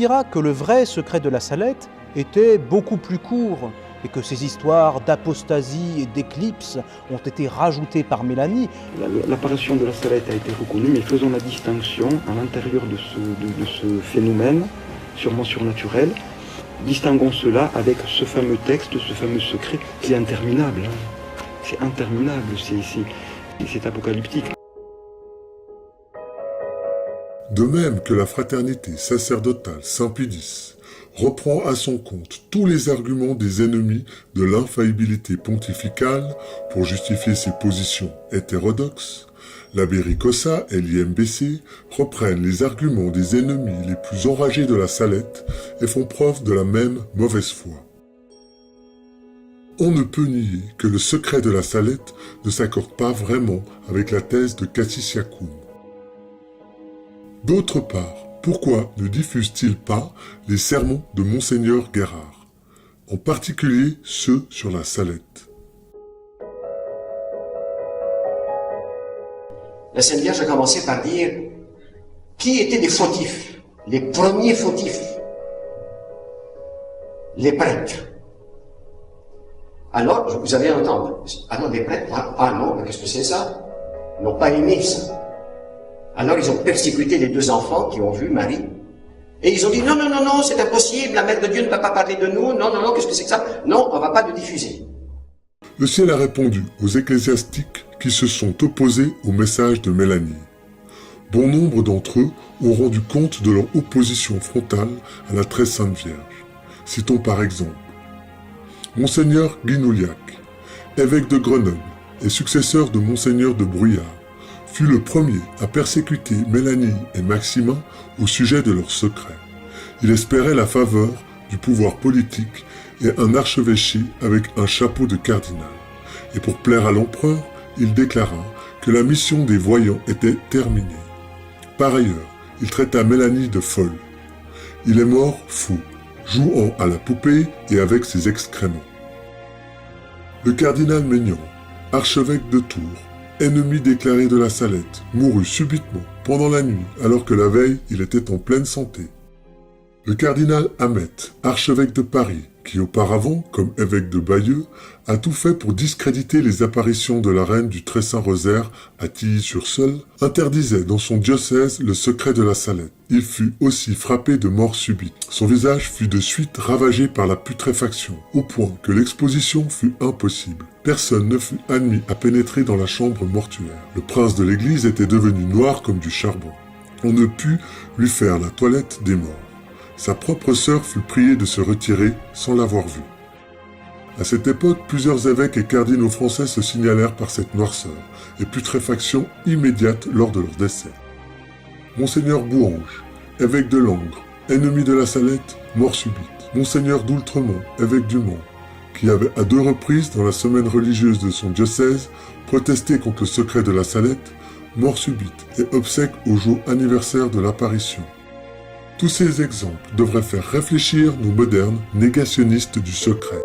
dira que le vrai secret de la Salette était beaucoup plus court et que ces histoires d'apostasie et d'éclipse ont été rajoutées par Mélanie. L'apparition de la Salette a été reconnue, mais faisons la distinction à l'intérieur de ce phénomène, sûrement surnaturel. Distinguons cela avec ce fameux texte, ce fameux secret, qui est interminable. C'est interminable, c'est apocalyptique. De même que la fraternité sacerdotale Saint-Pédis reprend à son compte tous les arguments des ennemis de l'infaillibilité pontificale pour justifier ses positions hétérodoxes, l'abbé Ricossa et l'IMBC reprennent les arguments des ennemis les plus enragés de la Salette et font preuve de la même mauvaise foi. On ne peut nier que le secret de la Salette ne s'accorde pas vraiment avec la thèse de Cassis Yacoum. D'autre part, pourquoi ne diffuse-t-il pas les sermons de Monseigneur Guérard, en particulier ceux sur la Salette? La Sainte Vierge a commencé par dire qui étaient les fautifs, les premiers fautifs, les prêtres. Alors, vous allez entendre, ah non, les prêtres, ah non, mais qu'est-ce que c'est ça? Ils n'ont pas aimé ça. Alors ils ont persécuté les deux enfants qui ont vu Marie. Et ils ont dit, non, non, non, non, c'est impossible, la Mère de Dieu ne peut pas parler de nous, non, non, non, qu'est-ce que c'est que ça? Non, on ne va pas le diffuser. Le ciel a répondu aux ecclésiastiques qui se sont opposés au message de Mélanie. Bon nombre d'entre eux ont rendu compte de leur opposition frontale à la très sainte Vierge. Citons par exemple Monseigneur Guinouliac, évêque de Grenoble et successeur de Monseigneur de Bruyères, fut le premier à persécuter Mélanie et Maximin au sujet de leurs secrets. Il espérait la faveur du pouvoir politique et un archevêché avec un chapeau de cardinal. Et pour plaire à l'empereur, il déclara que la mission des voyants était terminée. Par ailleurs, il traita Mélanie de folle. Il est mort fou, jouant à la poupée et avec ses excréments. Le cardinal Maignan, archevêque de Tours, ennemi déclaré de la Salette, mourut subitement, pendant la nuit, alors que la veille, il était en pleine santé. Le cardinal Hamet, archevêque de Paris, qui auparavant, comme évêque de Bayeux, a tout fait pour discréditer les apparitions de la reine du Très Saint Rosaire à Tilly-sur-Seulles, interdisait dans son diocèse le secret de la Salette. Il fut aussi frappé de mort subite. Son visage fut de suite ravagé par la putréfaction, au point que l'exposition fut impossible. Personne ne fut admis à pénétrer dans la chambre mortuaire. Le prince de l'église était devenu noir comme du charbon. On ne put lui faire la toilette des morts. Sa propre sœur fut priée de se retirer sans l'avoir vu. À cette époque, plusieurs évêques et cardinaux français se signalèrent par cette noirceur et putréfaction immédiate lors de leur décès. Monseigneur Bouange, évêque de Langres, ennemi de la Salette, mort subite. Monseigneur d'Oultremont, évêque du Mans, qui avait à 2 reprises dans la semaine religieuse de son diocèse protesté contre le secret de la Salette, mort subite et obsèque au jour anniversaire de l'apparition. Tous ces exemples devraient faire réfléchir nos modernes négationnistes du secret.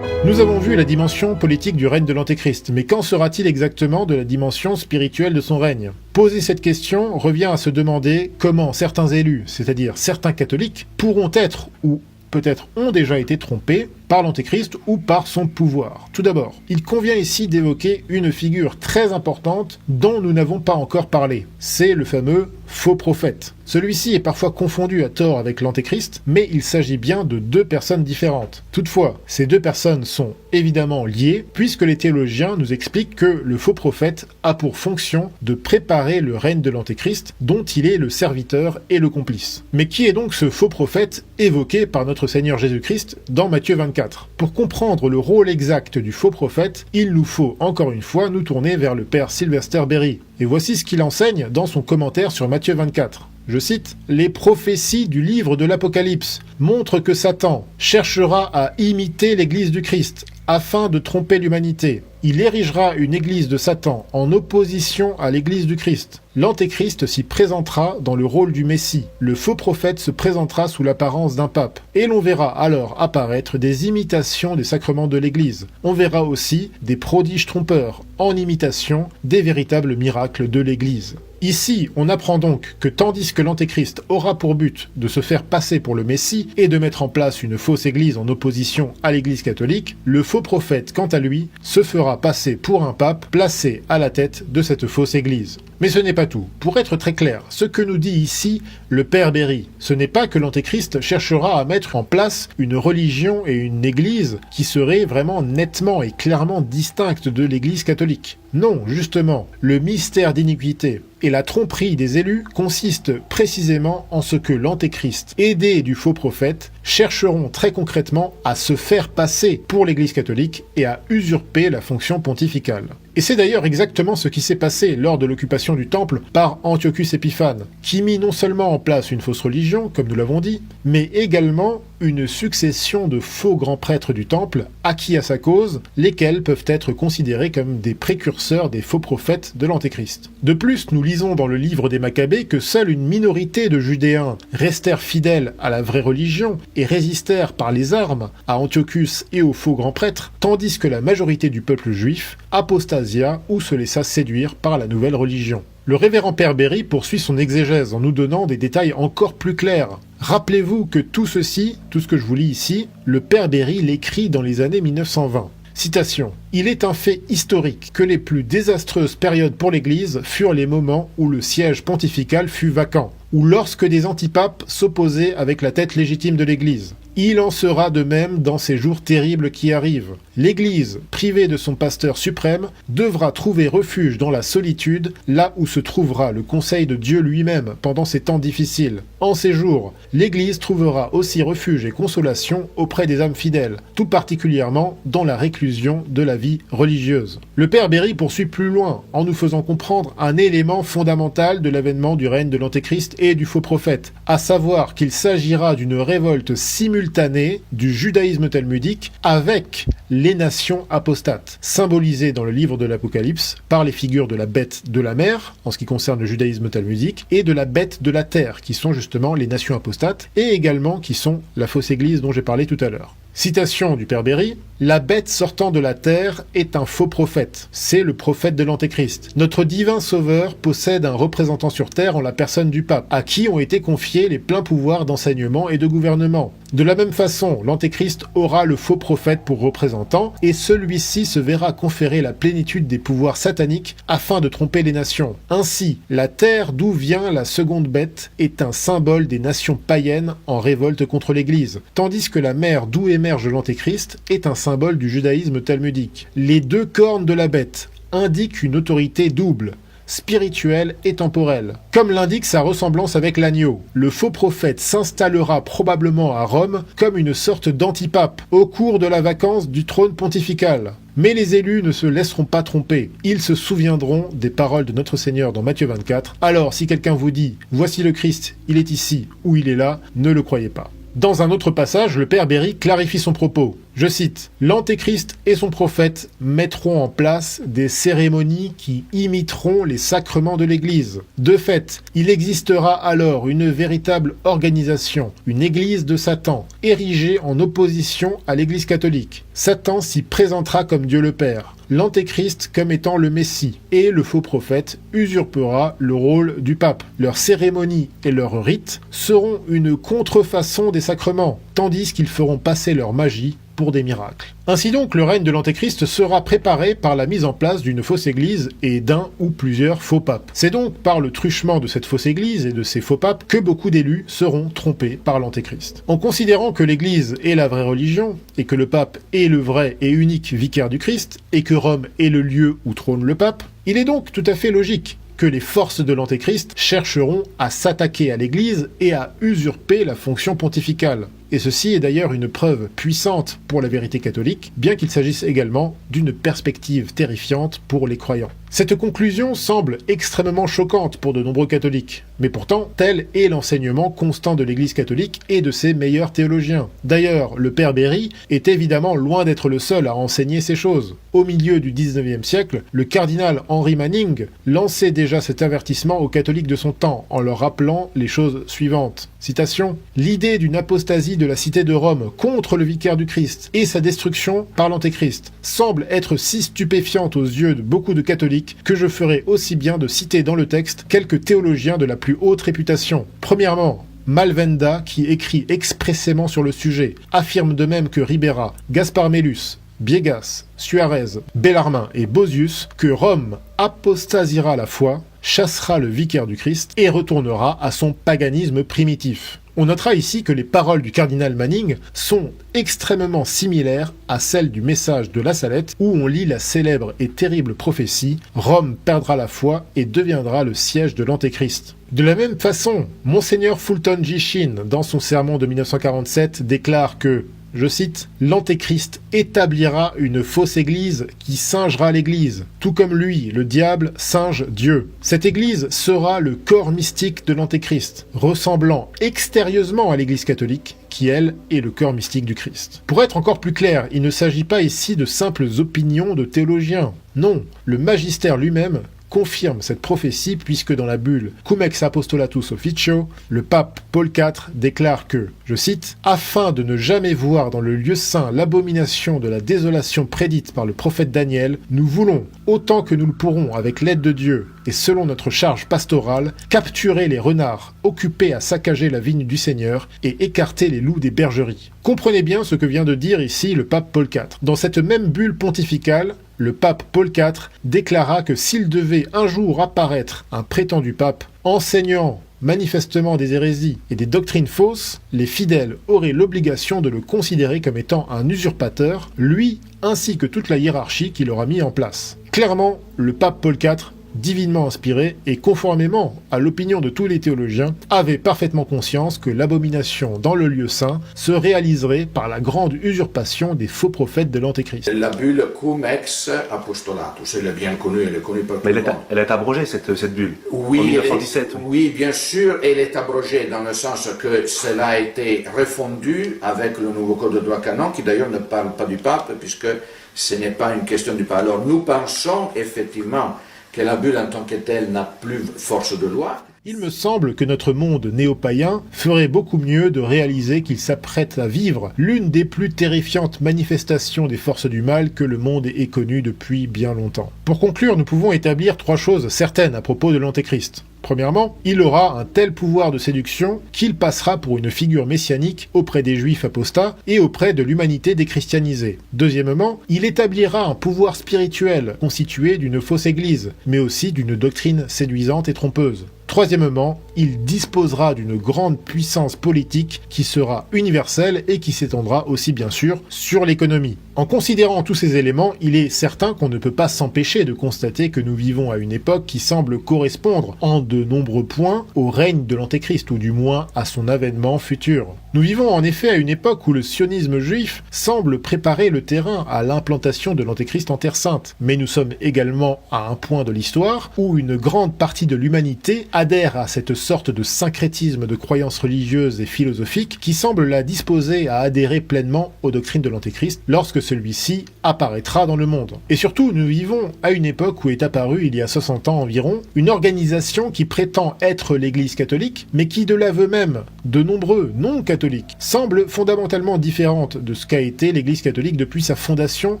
Nous avons vu la dimension politique du règne de l'Antéchrist, mais qu'en sera-t-il exactement de la dimension spirituelle de son règne ? Poser cette question revient à se demander comment certains élus, c'est-à-dire certains catholiques, pourront être ou peut-être ont déjà été trompés par l'Antéchrist ou par son pouvoir. Tout d'abord, il convient ici d'évoquer une figure très importante dont nous n'avons pas encore parlé. C'est le fameux faux prophète. Celui-ci est parfois confondu à tort avec l'Antéchrist, mais il s'agit bien de deux personnes différentes. Toutefois, ces deux personnes sont évidemment liées, puisque les théologiens nous expliquent que le faux prophète a pour fonction de préparer le règne de l'Antéchrist, dont il est le serviteur et le complice. Mais qui est donc ce faux prophète évoqué par notre Seigneur Jésus-Christ dans Matthieu 24 ? Pour comprendre le rôle exact du faux prophète, il nous faut encore une fois nous tourner vers le père Sylvester Berry. Et voici ce qu'il enseigne dans son commentaire sur Matthieu 24. Je cite, « Les prophéties du livre de l'Apocalypse montrent que Satan cherchera à imiter l'Église du Christ, afin de tromper l'humanité. Il érigera une église de Satan en opposition à l'église du Christ. L'Antéchrist s'y présentera dans le rôle du Messie. Le faux prophète se présentera sous l'apparence d'un pape. Et l'on verra alors apparaître des imitations des sacrements de l'église. On verra aussi des prodiges trompeurs, en imitation des véritables miracles de l'église. Ici, on apprend donc que tandis que l'Antéchrist aura pour but de se faire passer pour le Messie et de mettre en place une fausse église en opposition à l'église catholique, le faux prophète, quant à lui, se fera passer pour un pape placé à la tête de cette fausse église. Mais ce n'est pas tout. Pour être très clair, ce que nous dit ici le père Berry, ce n'est pas que l'Antéchrist cherchera à mettre en place une religion et une église qui seraient vraiment nettement et clairement distinctes de l'église catholique. Non, justement, le mystère d'iniquité et la tromperie des élus consistent précisément en ce que l'Antéchrist, aidé du faux prophète, chercheront très concrètement à se faire passer pour l'Église catholique et à usurper la fonction pontificale. Et c'est d'ailleurs exactement ce qui s'est passé lors de l'occupation du temple par Antiochus Épiphane, qui mit non seulement en place une fausse religion, comme nous l'avons dit, mais également une succession de faux grands prêtres du temple, acquis à sa cause, lesquels peuvent être considérés comme des précurseurs des faux prophètes de l'Antéchrist. De plus, nous lisons dans le livre des Maccabées que seule une minorité de Judéens restèrent fidèles à la vraie religion et résistèrent par les armes à Antiochus et aux faux grands prêtres, tandis que la majorité du peuple juif apostasia ou se laissa séduire par la nouvelle religion. Le révérend père Berry poursuit son exégèse en nous donnant des détails encore plus clairs. Rappelez-vous que tout ceci, tout ce que je vous lis ici, le père Berry l'écrit dans les années 1920. Citation. « Il est un fait historique que les plus désastreuses périodes pour l'Église furent les moments où le siège pontifical fut vacant, ou lorsque des antipapes s'opposaient avec la tête légitime de l'Église. Il en sera de même dans ces jours terribles qui arrivent. L'Église, privée de son pasteur suprême, devra trouver refuge dans la solitude, là où se trouvera le conseil de Dieu lui-même pendant ces temps difficiles. En ces jours, l'Église trouvera aussi refuge et consolation auprès des âmes fidèles, tout particulièrement dans la réclusion de la vie religieuse. » Le père Berry poursuit plus loin, en nous faisant comprendre un élément fondamental de l'avènement du règne de l'Antéchrist et du faux prophète, à savoir qu'il s'agira d'une révolte simultanée du judaïsme talmudique avec les nations apostates, symbolisées dans le livre de l'Apocalypse par les figures de la bête de la mer, en ce qui concerne le judaïsme talmudique, et de la bête de la terre, qui sont justement les nations apostates, et également qui sont la fausse église dont j'ai parlé tout à l'heure. Citation du père Berry, « La bête sortant de la terre est un faux prophète. C'est le prophète de l'Antéchrist. Notre divin sauveur possède un représentant sur terre en la personne du pape, à qui ont été confiés les pleins pouvoirs d'enseignement et de gouvernement. De la même façon, l'Antéchrist aura le faux prophète pour représentant, et celui-ci se verra conférer la plénitude des pouvoirs sataniques afin de tromper les nations. Ainsi, la terre d'où vient la seconde bête est un symbole des nations païennes en révolte contre l'Église, tandis que la mer d'où émerge l'Antéchrist est un symbole du judaïsme talmudique. Les deux cornes de la bête indiquent une autorité double, spirituelle et temporelle. Comme l'indique sa ressemblance avec l'agneau, le faux prophète s'installera probablement à Rome comme une sorte d'antipape au cours de la vacance du trône pontifical. Mais les élus ne se laisseront pas tromper. Ils se souviendront des paroles de notre Seigneur dans Matthieu 24. Alors, si quelqu'un vous dit « Voici le Christ, il est ici ou il est là », ne le croyez pas. Dans un autre passage, le père Berry clarifie son propos. Je cite, « L'Antéchrist et son prophète mettront en place des cérémonies qui imiteront les sacrements de l'Église. De fait, il existera alors une véritable organisation, une Église de Satan, érigée en opposition à l'Église catholique. Satan s'y présentera comme Dieu le Père, l'Antéchrist comme étant le Messie, et le faux prophète usurpera le rôle du pape. Leurs cérémonies et leurs rites seront une contrefaçon des sacrements, tandis qu'ils feront passer leur magie pour des miracles. » Ainsi donc, le règne de l'Antéchrist sera préparé par la mise en place d'une fausse église et d'un ou plusieurs faux papes. C'est donc par le truchement de cette fausse église et de ces faux papes que beaucoup d'élus seront trompés par l'Antéchrist. En considérant que l'église est la vraie religion, et que le pape est le vrai et unique vicaire du Christ, et que Rome est le lieu où trône le pape, il est donc tout à fait logique que les forces de l'Antéchrist chercheront à s'attaquer à l'Église et à usurper la fonction pontificale. Et ceci est d'ailleurs une preuve puissante pour la vérité catholique, bien qu'il s'agisse également d'une perspective terrifiante pour les croyants. Cette conclusion semble extrêmement choquante pour de nombreux catholiques, mais pourtant, tel est l'enseignement constant de l'Église catholique et de ses meilleurs théologiens. D'ailleurs, le père Berry est évidemment loin d'être le seul à enseigner ces choses. Au milieu du XIXe siècle, le cardinal Henry Manning lançait déjà cet avertissement aux catholiques de son temps, en leur rappelant les choses suivantes. Citation, « L'idée d'une apostasie de la cité de Rome contre le vicaire du Christ et sa destruction par l'Antéchrist semble être si stupéfiante aux yeux de beaucoup de catholiques que je ferai aussi bien de citer dans le texte quelques théologiens de la plus haute réputation. Premièrement, Malvenda, qui écrit expressément sur le sujet, affirme de même que Ribera, Gaspard Mellus, Biegas, Suarez, Bellarmin et Bozius que Rome apostasiera la foi, chassera le vicaire du Christ et retournera à son paganisme primitif. » On notera ici que les paroles du cardinal Manning sont extrêmement similaires à celles du message de La Salette où on lit la célèbre et terrible prophétie « Rome perdra la foi et deviendra le siège de l'Antéchrist ». De la même façon, Monseigneur Fulton J. Sheen, dans son sermon de 1947, déclare que je cite, « L'Antéchrist établira une fausse église qui singera l'église, tout comme lui, le diable, singe Dieu. Cette église sera le corps mystique de l'Antéchrist, ressemblant extérieurement à l'église catholique, qui, elle, est le corps mystique du Christ. » Pour être encore plus clair, il ne s'agit pas ici de simples opinions de théologiens. Non, le magistère lui-même confirme cette prophétie puisque dans la bulle Cum ex apostolatus officio, le pape Paul IV déclare que, je cite, « Afin de ne jamais voir dans le lieu saint l'abomination de la désolation prédite par le prophète Daniel, nous voulons, autant que nous le pourrons avec l'aide de Dieu et selon notre charge pastorale, capturer les renards occupés à saccager la vigne du Seigneur et écarter les loups des bergeries. » Comprenez bien ce que vient de dire ici le pape Paul IV. Dans cette même bulle pontificale, le pape Paul IV déclara que s'il devait un jour apparaître un prétendu pape enseignant manifestement des hérésies et des doctrines fausses, les fidèles auraient l'obligation de le considérer comme étant un usurpateur, lui ainsi que toute la hiérarchie qu'il aura mis en place. Clairement, le pape Paul IV, divinement inspiré et conformément à l'opinion de tous les théologiens, avait parfaitement conscience que l'abomination dans le lieu saint se réaliserait par la grande usurpation des faux prophètes de l'Antéchrist. La bulle Cum ex apostolatus, elle est bien connue, elle est connue par tout le monde. Elle est abrogée, cette bulle, oui, en 1917. Oui, bien sûr, elle est abrogée dans le sens que cela a été refondu avec le nouveau code de droit canon, qui d'ailleurs ne parle pas du pape, puisque ce n'est pas une question du pape. Alors nous pensons effectivement que la bulle en tant que telle n'a plus force de loi. Il me semble que notre monde néo-païen ferait beaucoup mieux de réaliser qu'il s'apprête à vivre l'une des plus terrifiantes manifestations des forces du mal que le monde ait connues depuis bien longtemps. Pour conclure, nous pouvons établir 3 choses certaines à propos de l'Antéchrist. Premièrement, il aura un tel pouvoir de séduction qu'il passera pour une figure messianique auprès des juifs apostats et auprès de l'humanité déchristianisée. Deuxièmement, il établira un pouvoir spirituel constitué d'une fausse église, mais aussi d'une doctrine séduisante et trompeuse. Troisièmement, il disposera d'une grande puissance politique qui sera universelle et qui s'étendra aussi bien sûr sur l'économie. En considérant tous ces éléments, il est certain qu'on ne peut pas s'empêcher de constater que nous vivons à une époque qui semble correspondre en de nombreux points au règne de l'Antéchrist, ou du moins à son avènement futur. Nous vivons en effet à une époque où le sionisme juif semble préparer le terrain à l'implantation de l'Antéchrist en Terre Sainte. Mais nous sommes également à un point de l'histoire où une grande partie de l'humanité adhère à cette sorte de syncrétisme de croyances religieuses et philosophiques qui semble la disposer à adhérer pleinement aux doctrines de l'Antéchrist lorsque celui-ci apparaîtra dans le monde. Et surtout, nous vivons à une époque où est apparue, il y a 60 ans environ, une organisation qui prétend être l'Église catholique, mais qui de l'aveu même de nombreux non-catholiques semble fondamentalement différente de ce qu'a été l'Église catholique depuis sa fondation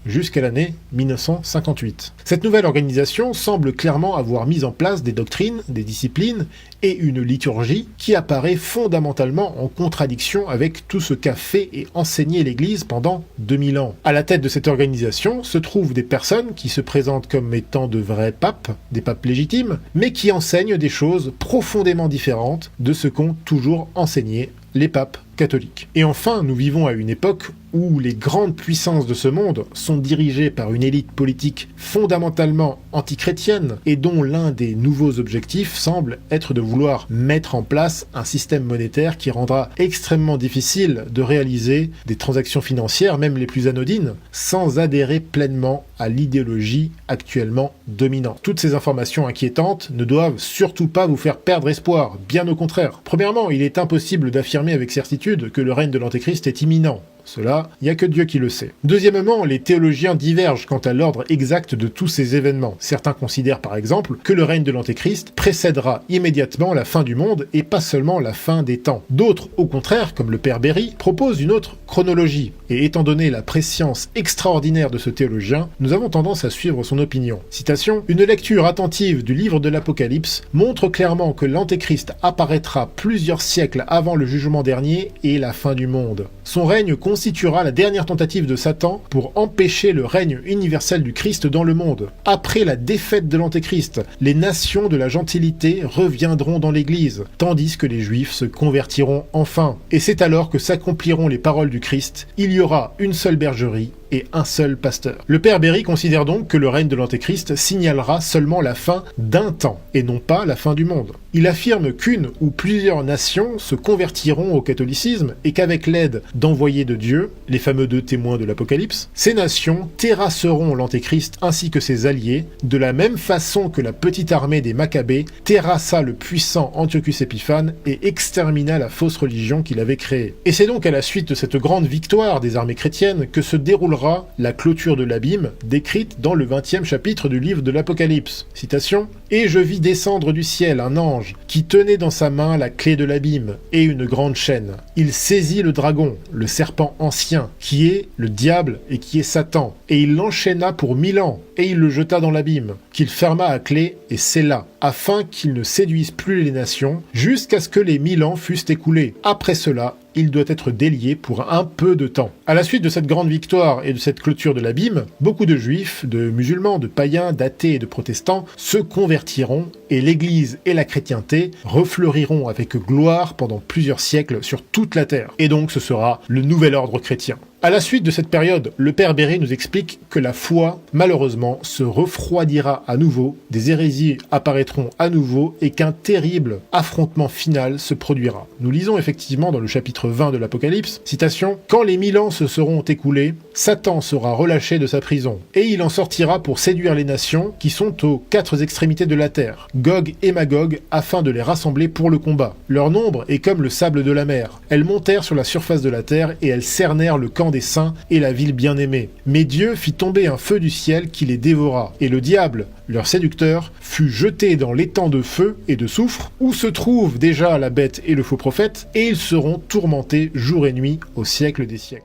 jusqu'à l'année 1958. Cette nouvelle organisation semble clairement avoir mis en place des doctrines, des disciplines et une liturgie qui apparaît fondamentalement en contradiction avec tout ce qu'a fait et enseigné l'Église pendant 2000 ans. À la tête de cette organisation se trouvent des personnes qui se présentent comme étant de vrais papes, des papes légitimes, mais qui enseignent des choses profondément différentes de ce qu'ont toujours enseigné les papes catholiques. Et enfin, nous vivons à une époque où les grandes puissances de ce monde sont dirigées par une élite politique fondamentalement antichrétienne et dont l'un des nouveaux objectifs semble être de vouloir mettre en place un système monétaire qui rendra extrêmement difficile de réaliser des transactions financières, même les plus anodines, sans adhérer pleinement à l'idéologie actuellement dominante. Toutes ces informations inquiétantes ne doivent surtout pas vous faire perdre espoir, bien au contraire. Premièrement, il est impossible d'affirmer avec certitude que le règne de l'Antéchrist est imminent. Cela, il n'y a que Dieu qui le sait. Deuxièmement, les théologiens divergent quant à l'ordre exact de tous ces événements. Certains considèrent par exemple que le règne de l'Antéchrist précédera immédiatement la fin du monde et pas seulement la fin des temps. D'autres, au contraire, comme le père Berry, proposent une autre chronologie. Et étant donné la prescience extraordinaire de ce théologien, nous avons tendance à suivre son opinion. Citation: « Une lecture attentive du livre de l'Apocalypse montre clairement que l'Antéchrist apparaîtra plusieurs siècles avant le jugement dernier et la fin du monde. Son règne constituera la dernière tentative de Satan pour empêcher le règne universel du Christ dans le monde. Après la défaite de l'Antéchrist, les nations de la gentilité reviendront dans l'Église, tandis que les Juifs se convertiront enfin. Et c'est alors que s'accompliront les paroles du Christ. Il y aura une seule bergerie et un seul pasteur. » Le père Berry considère donc que le règne de l'Antéchrist signalera seulement la fin d'un temps, et non pas la fin du monde. Il affirme qu'une ou plusieurs nations se convertiront au catholicisme et qu'avec l'aide d'envoyés de Dieu, les fameux 2 témoins de l'Apocalypse, ces nations terrasseront l'Antéchrist ainsi que ses alliés, de la même façon que la petite armée des Maccabées terrassa le puissant Antiochus Épiphane et extermina la fausse religion qu'il avait créée. Et c'est donc à la suite de cette grande victoire des armées chrétiennes que se déroulera la clôture de l'abîme, décrite dans le 20e chapitre du livre de l'Apocalypse. Citation: « Et je vis descendre du ciel un ange qui tenait dans sa main la clé de l'abîme et une grande chaîne. Il saisit le dragon, le serpent ancien, qui est le diable et qui est Satan, et il l'enchaîna pour 1000 ans, et il le jeta dans l'abîme, qu'il ferma à clé et scella, afin qu'il ne séduise plus les nations, jusqu'à ce que les 1000 ans fussent écoulés. Après cela, il doit être délié pour un peu de temps. » À la suite de cette grande victoire et de cette clôture de l'abîme, beaucoup de juifs, de musulmans, de païens, d'athées et de protestants se convertiront et l'Église et la chrétienté refleuriront avec gloire pendant plusieurs siècles sur toute la terre. Et donc ce sera le nouvel ordre chrétien. À la suite de cette période, le père Berry nous explique que la foi, malheureusement, se refroidira à nouveau, des hérésies apparaîtront à nouveau et qu'un terrible affrontement final se produira. Nous lisons effectivement dans le chapitre 20 de l'Apocalypse, citation: « Quand les 1000 ans se seront écoulés, Satan sera relâché de sa prison, et il en sortira pour séduire les nations qui sont aux 4 extrémités de la terre, Gog et Magog, afin de les rassembler pour le combat. Leur nombre est comme le sable de la mer. Elles montèrent sur la surface de la terre et elles cernèrent le camp des saints et la ville bien-aimée. Mais Dieu fit tomber un feu du ciel qui les dévora, et le diable, leur séducteur, fut jeté dans l'étang de feu et de soufre, où se trouvent déjà la bête et le faux prophète, et ils seront tourmentés jour et nuit au siècle des siècles. »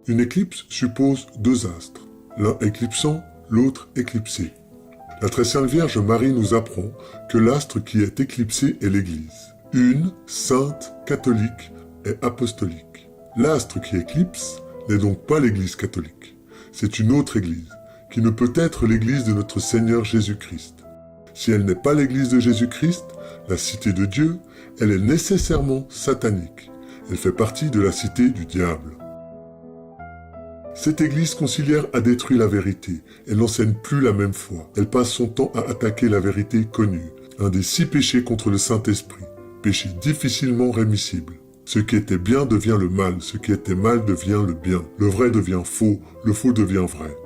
Une éclipse suppose 2 astres, l'un éclipsant, l'autre éclipsé. La très sainte Vierge Marie nous apprend que l'astre qui est éclipsé est l'Église, une, sainte, catholique et apostolique. L'astre qui éclipse n'est donc pas l'Église catholique, c'est une autre Église, qui ne peut être l'Église de notre Seigneur Jésus-Christ. Si elle n'est pas l'Église de Jésus-Christ, la cité de Dieu, elle est nécessairement satanique. Elle fait partie de la cité du diable. Cette Église conciliaire a détruit la vérité. Elle n'enseigne plus la même foi. Elle passe son temps à attaquer la vérité connue, un des 6 péchés contre le Saint-Esprit, péché difficilement rémissible. Ce qui était bien devient le mal, ce qui était mal devient le bien. Le vrai devient faux, le faux devient vrai.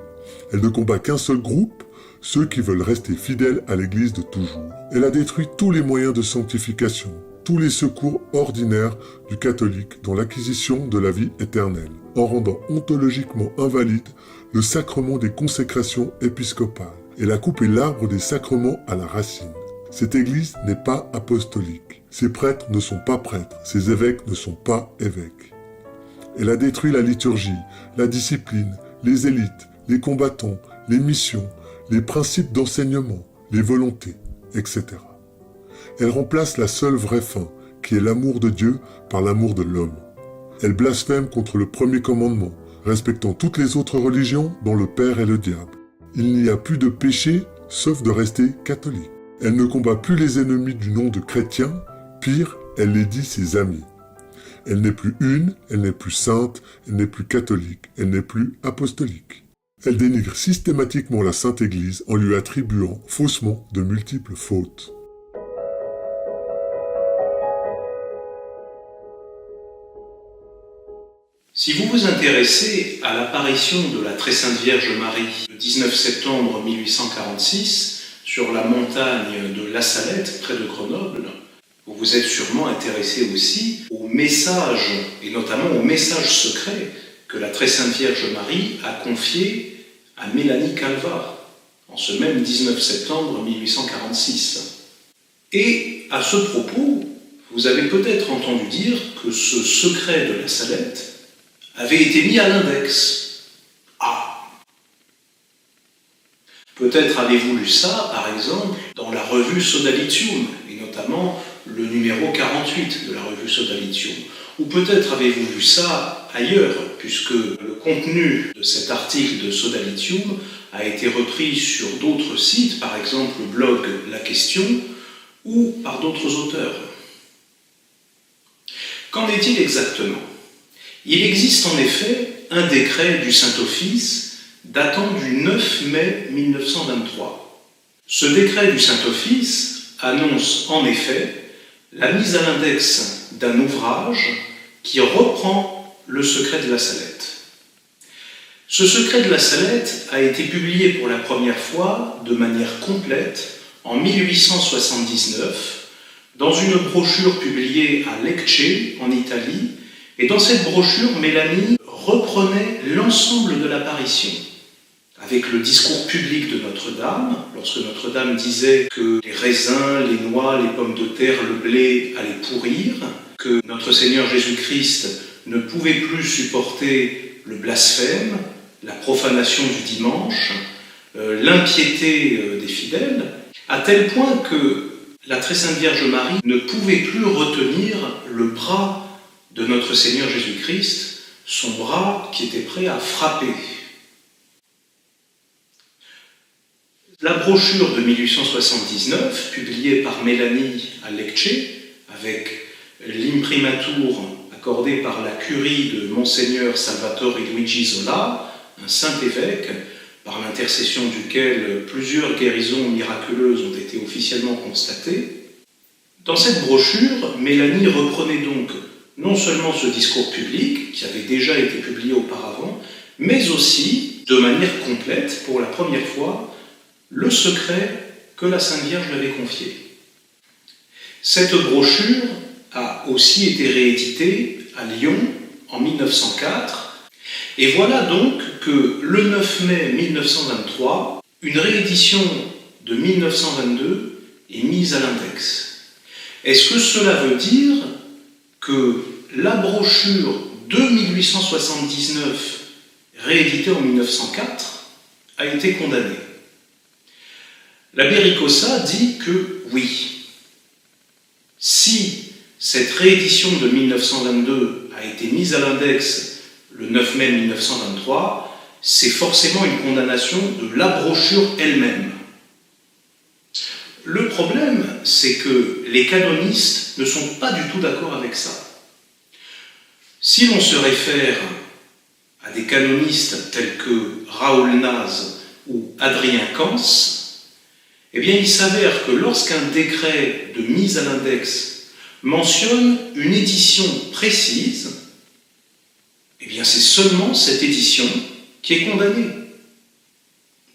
Elle ne combat qu'un seul groupe, ceux qui veulent rester fidèles à l'Église de toujours. Elle a détruit tous les moyens de sanctification, tous les secours ordinaires du catholique dans l'acquisition de la vie éternelle, en rendant ontologiquement invalide le sacrement des consécrations épiscopales. Elle a coupé l'arbre des sacrements à la racine. Cette Église n'est pas apostolique. Ses prêtres ne sont pas prêtres. Ses évêques ne sont pas évêques. Elle a détruit la liturgie, la discipline, les élites, les combattants, les missions, les principes d'enseignement, les volontés, etc. Elle remplace la seule vraie fin, qui est l'amour de Dieu, par l'amour de l'homme. Elle blasphème contre le premier commandement, respectant toutes les autres religions dont le Père est le diable. Il n'y a plus de péché, sauf de rester catholique. Elle ne combat plus les ennemis du nom de chrétien, pire, elle les dit ses amis. Elle n'est plus une, elle n'est plus sainte, elle n'est plus catholique, elle n'est plus apostolique. Elle dénigre systématiquement la Sainte Église en lui attribuant faussement de multiples fautes. Si vous vous intéressez à l'apparition de la Très Sainte Vierge Marie le 19 septembre 1846 sur la montagne de La Salette, près de Grenoble, vous vous êtes sûrement intéressé aussi au message, et notamment au message secret que la Très Sainte Vierge Marie a confié à Mélanie Calvat en ce même 19 septembre 1846. Et à ce propos, vous avez peut-être entendu dire que ce secret de La Salette avait été mis à l'index. Ah! Peut-être avez-vous lu ça, par exemple, dans la revue Sodalitium, et notamment le numéro 48 de la revue Sodalitium. Ou peut-être avez-vous lu ça ailleurs, puisque le contenu de cet article de Sodalitium a été repris sur d'autres sites, par exemple le blog La Question, ou par d'autres auteurs. Qu'en est-il exactement ? Il existe en effet un décret du Saint-Office datant du 9 mai 1923. Ce décret du Saint-Office annonce en effet la mise à l'index d'un ouvrage qui reprend le secret de la Salette. Ce secret de la Salette a été publié pour la première fois de manière complète en 1879 dans une brochure publiée à Lecce, en Italie, et dans cette brochure, Mélanie reprenait l'ensemble de l'apparition, avec le discours public de Notre-Dame, lorsque Notre-Dame disait que les raisins, les noix, les pommes de terre, le blé allaient pourrir, que notre Seigneur Jésus-Christ ne pouvait plus supporter le blasphème, la profanation du dimanche, l'impiété des fidèles, à tel point que la Très Sainte Vierge Marie ne pouvait plus retenir le bras de notre Seigneur Jésus-Christ, son bras qui était prêt à frapper. La brochure de 1879, publiée par Mélanie à Lecce, avec l'imprimatur accordée par la curie de Monseigneur Salvatore Luigi Zola, un saint évêque, par l'intercession duquel plusieurs guérisons miraculeuses ont été officiellement constatées. Dans cette brochure, Mélanie reprenait donc non seulement ce discours public, qui avait déjà été publié auparavant, mais aussi, de manière complète, pour la première fois, le secret que la Sainte Vierge lui avait confié. Cette brochure a aussi été rééditée à Lyon en 1904, et voilà donc que le 9 mai 1923, une réédition de 1922 est mise à l'index. Est-ce que cela veut dire que la brochure de 1879, rééditée en 1904, a été condamnée? L'abbé Ricossa dit que oui. Si cette réédition de 1922 a été mise à l'index le 9 mai 1923, c'est forcément une condamnation de la brochure elle-même. Le problème, c'est que les canonistes ne sont pas du tout d'accord avec ça. Si l'on se réfère à des canonistes tels que Raoul Naz ou Adrien Cans, eh bien il s'avère que lorsqu'un décret de mise à l'index mentionne une édition précise, eh bien c'est seulement cette édition qui est condamnée.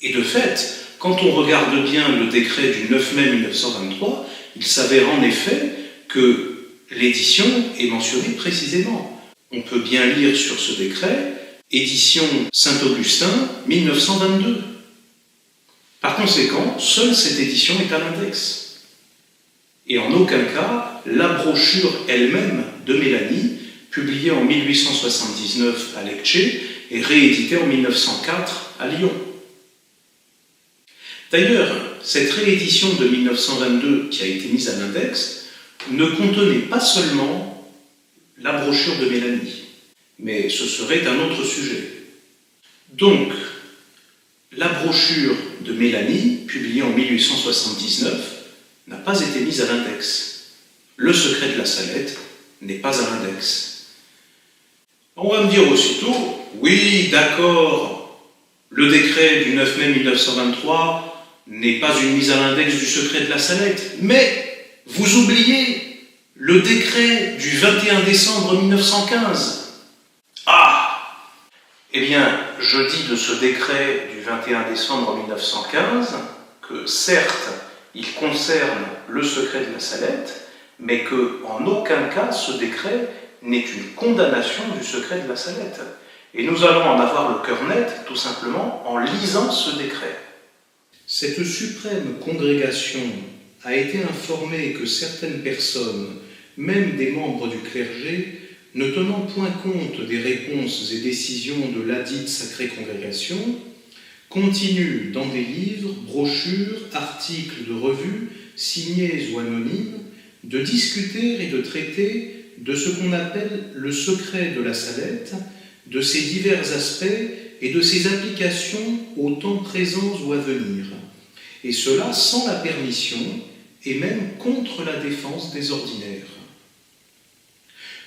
Et de fait, quand on regarde bien le décret du 9 mai 1923, il s'avère en effet que l'édition est mentionnée précisément. On peut bien lire sur ce décret « Édition Saint-Augustin 1922 ». Par conséquent, seule cette édition est à l'index. Et en aucun cas, la brochure elle-même de Mélanie, publiée en 1879 à Lecce et rééditée en 1904 à Lyon. D'ailleurs, cette réédition de 1922 qui a été mise à l'index ne contenait pas seulement la brochure de Mélanie, mais ce serait un autre sujet. Donc, la brochure de Mélanie, publiée en 1879, n'a pas été mise à l'index. Le secret de la Salette n'est pas à l'index. On va me dire aussitôt, oui, d'accord, le décret du 9 mai 1923 n'est pas une mise à l'index du secret de la Salette, mais vous oubliez le décret du 21 décembre 1915. Ah! Eh bien, je dis de ce décret du 21 décembre 1915 que, certes, il concerne le secret de la Salette, mais qu'en aucun cas ce décret n'est une condamnation du secret de la Salette. Et nous allons en avoir le cœur net, tout simplement, en lisant ce décret. Cette suprême congrégation a été informée que certaines personnes, même des membres du clergé, ne tenant point compte des réponses et décisions de ladite sacrée congrégation, continuent dans des livres, brochures, articles de revues, signés ou anonymes, de discuter et de traiter de ce qu'on appelle le secret de la Salette, de ses divers aspects et de ses applications aux temps présents ou à venir, et cela sans la permission et même contre la défense des ordinaires.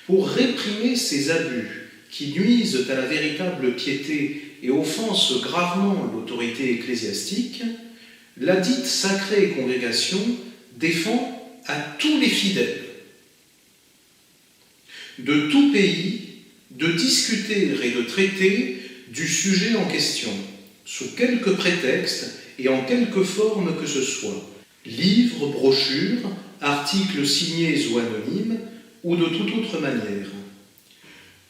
Pour réprimer ces abus qui nuisent à la véritable piété et offensent gravement l'autorité ecclésiastique, la dite sacrée congrégation défend à tous les fidèles de tout pays de discuter et de traiter du sujet en question, sous quelque prétexte et en quelque forme que ce soit, livres, brochures, articles signés ou anonymes, ou de toute autre manière.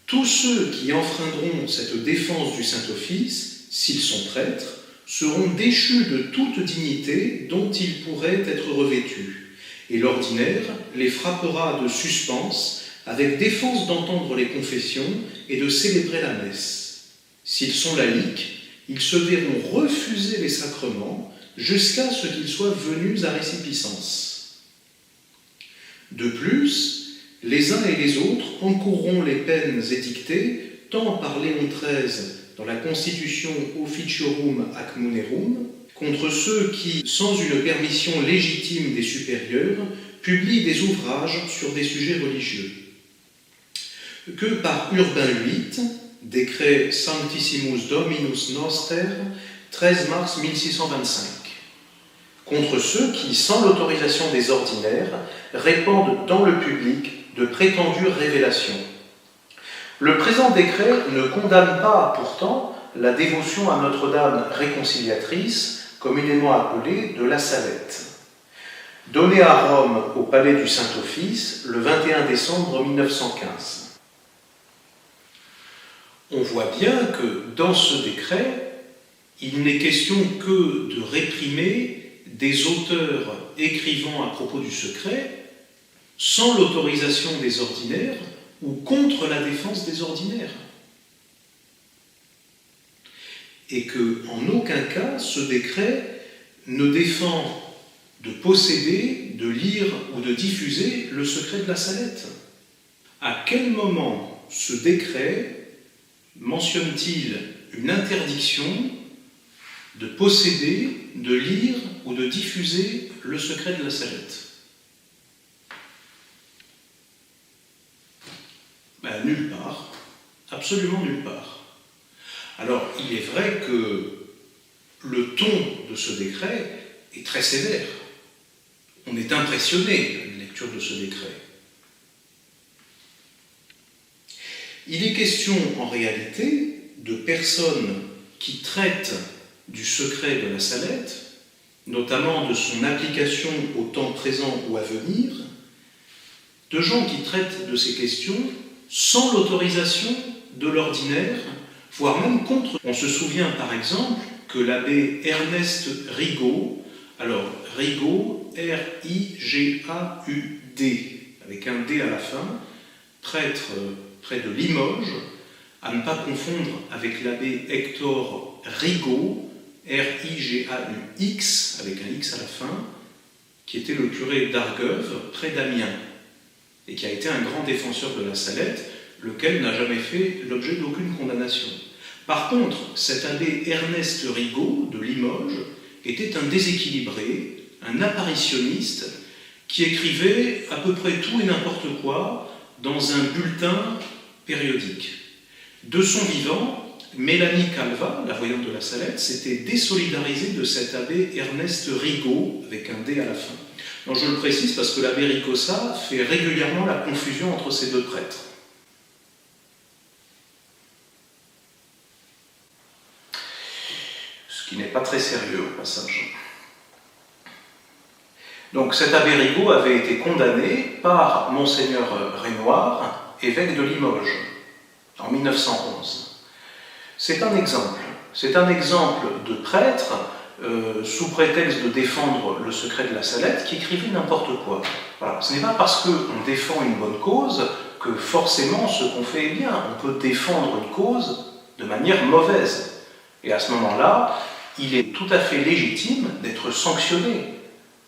Tous ceux qui enfreindront cette défense du Saint-Office, s'ils sont prêtres, seront déchus de toute dignité dont ils pourraient être revêtus, et l'ordinaire les frappera de suspens avec défense d'entendre les confessions et de célébrer la messe. S'ils sont laïcs, ils se verront refuser les sacrements jusqu'à ce qu'ils soient venus à récipiscence. De plus, les uns et les autres encourront les peines édictées tant par Léon XIII dans la Constitution Officiorum ac Munerum contre ceux qui, sans une permission légitime des supérieurs, publient des ouvrages sur des sujets religieux, que par Urbain VIII, décret Sanctissimus Dominus Noster, 13 mars 1625, contre ceux qui, sans l'autorisation des ordinaires, répandent dans le public de prétendues révélations. Le présent décret ne condamne pas, pourtant, la dévotion à Notre-Dame réconciliatrice, communément appelée de la Salette, donnée à Rome au palais du Saint-Office le 21 décembre 1915. On voit bien que dans ce décret, il n'est question que de réprimer des auteurs écrivant à propos du secret sans l'autorisation des ordinaires ou contre la défense des ordinaires. Et qu'en aucun cas, ce décret ne défend de posséder, de lire ou de diffuser le secret de la Salette. À quel moment ce décret mentionne-t-il une interdiction de posséder, de lire ou de diffuser le secret de la Salette? Nulle part, absolument nulle part. Alors, il est vrai que le ton de ce décret est très sévère. On est impressionné à la lecture de ce décret. Il est question, en réalité, de personnes qui traitent du secret de la Salette, notamment de son application au temps présent ou à venir, de gens qui traitent de ces questions sans l'autorisation de l'ordinaire, voire même contre. On se souvient par exemple que l'abbé Ernest Rigaud, alors Rigaud, R-I-G-A-U-D, avec un D à la fin, prêtre près de Limoges, à ne pas confondre avec l'abbé Hector Rigaud, R-I-G-A-U-X, avec un X à la fin, qui était le curé d'Argueuve, près d'Amiens, et qui a été un grand défenseur de la Salette, lequel n'a jamais fait l'objet d'aucune condamnation. Par contre, cet abbé Ernest Rigaud, de Limoges, était un déséquilibré, un apparitionniste, qui écrivait à peu près tout et n'importe quoi dans un bulletin périodique. De son vivant, Mélanie Calva, la voyante de la Salette, s'était désolidarisée de cet abbé Ernest Rigaud, avec un D à la fin. Donc je le précise parce que l'abbé Ricossa fait régulièrement la confusion entre ces deux prêtres. Ce qui n'est pas très sérieux au passage. Donc cet abbé Rigaud avait été condamné par Monseigneur Renoir, évêque de Limoges, en 1911. C'est un exemple de prêtre, sous prétexte de défendre le secret de la Salette, qui écrivait n'importe quoi. Voilà. Ce n'est pas parce qu'on défend une bonne cause que forcément ce qu'on fait est bien. On peut défendre une cause de manière mauvaise. Et à ce moment-là, il est tout à fait légitime d'être sanctionné,